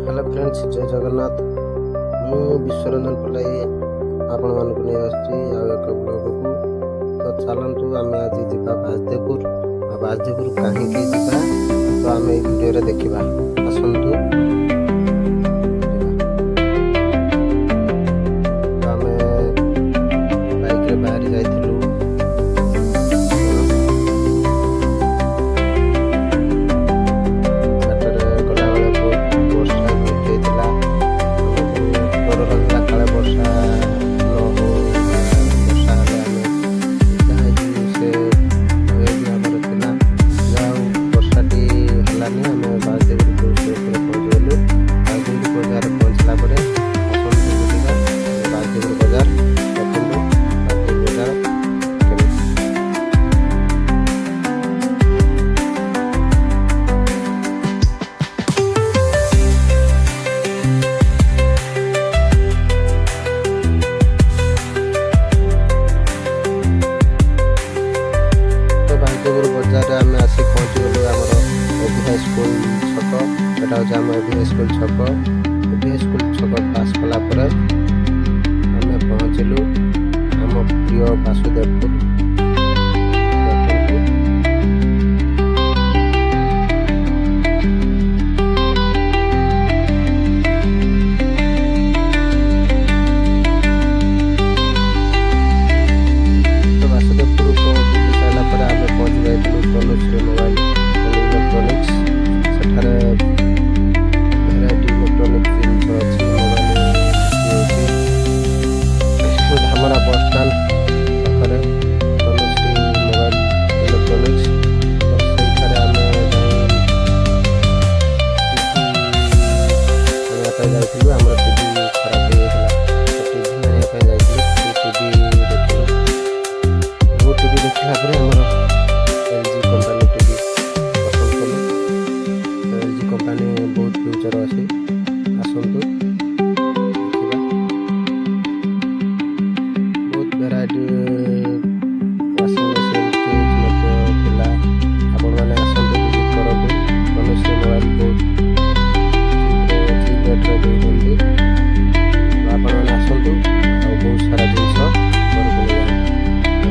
Hello friends, जय जगन्नाथ। मु विश्वरंजन पलाई आपण मानक नहीं एक ब्लॉग को तो चलतु आम आज जा बाजदेपुर बाजदेपुर कहीं जा तो आम वीडियो देखा आसतु। आम बाइक बाहरी जाइलु बजार आम आसी पहुँची गलु आम एभीआई स्कूल छक। एटा हूँ आम एभीआई स्कूल छक। एभीआई स्कूल छक पास कलापर आम पहुँचलु आम प्रिय वासुदेवपुर। तनुश्री मोबाइल इलेक्ट्रोनिक्स सेठारे भेराइटी इलेक्ट्रोनिक जिनिस अच्छी मोबाइल धामरा बस स्टाण्ड पाखे तनुश्री मोबाइल इलेक्ट्रोनिक्स तो सही आम जाइलु आम टीवी खराब हो जाता टीवी आने टीवी देखलु टीवी देखला आम एलजी कंपनी टीवी पसंद कलु। एलजी कंपनी बहुत फ्यूचर अच्छे आसतु देखा बहुत वेराइटी वाशिंग मशीन फ्रिज थिला आपण मैंने आसतु विजिट करूँ। तनुश्री मोबाइल बहुत चीप रेट देते आपण मैंने आसतु और बहुत सारा जिनस घर को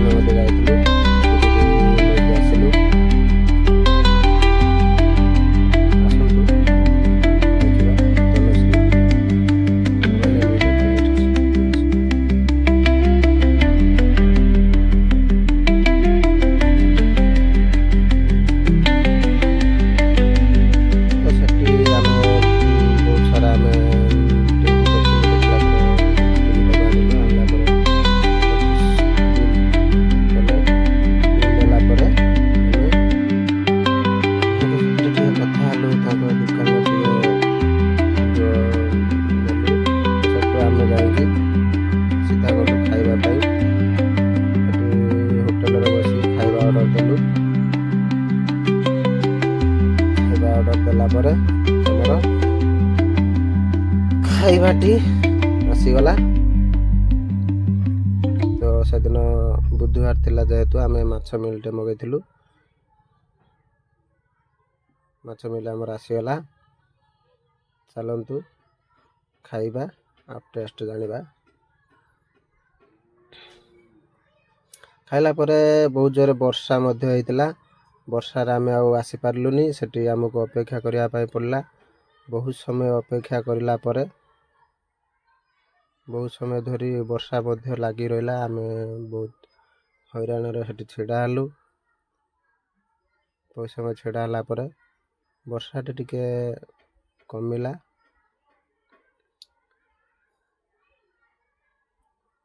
ले जाइलु देलापर आमर खाइबाटी आसीगला। तो से दिन बुधवार थिला जेहेतु आम माछ मिलटे मगैलु माछ मिल आमर आसीगला। चलतु खाइबा आ टेस्ट जानिबा। खाइला परे बहुत जोरे वर्षा मध्य होइतिला। वर्षार आम आसी पार्लुनी सेठी आमको अपेक्षा करिया पाई पड़ला। बहुत समय अपेक्षा करिला परे बहुत समय धरी वर्षा मध्य लागी रहिला। आम बहुत हैरान सेठी छिड़ा हलु। बहुत समय छिड़ा हला परे वर्षा टिके कमिला।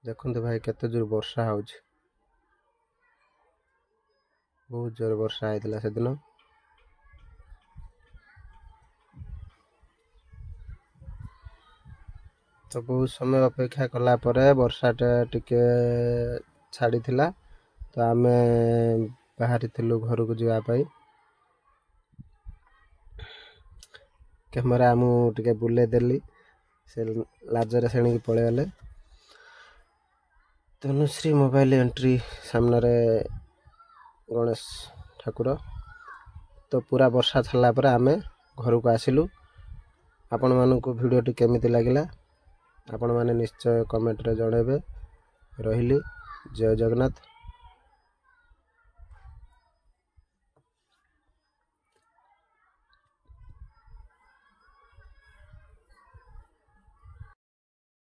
देखंतु भाई केते जोर वर्षा होउछ। बहुत जोर वर्षा आइला से दिन। तो बहुत समय अपेक्षा कला परे वर्षाटा टिके छाड़ी थिला। तो आम बाहरी थिलु घर को जावाई। कैमेरा आमु टिके बुले देली से लाजरे सेणी पळे गले। तनुश्री मोबाइल एंट्री सामने गणेश ठाकुर। तो पूरा वर्षा छाड़ा पर आम घर को आसिलु। ଆପଣମାନଙ୍କୁ ଭିଡ଼ିଓଟି କେମିତି ଲାଗିଲା ଆପଣମାନେ ନିଶ୍ଚୟ କମେଣ୍ଟରେ ଜଣାଇବେ। ରହିଲି, ଜୟ ଜଗନ୍ନାଥ।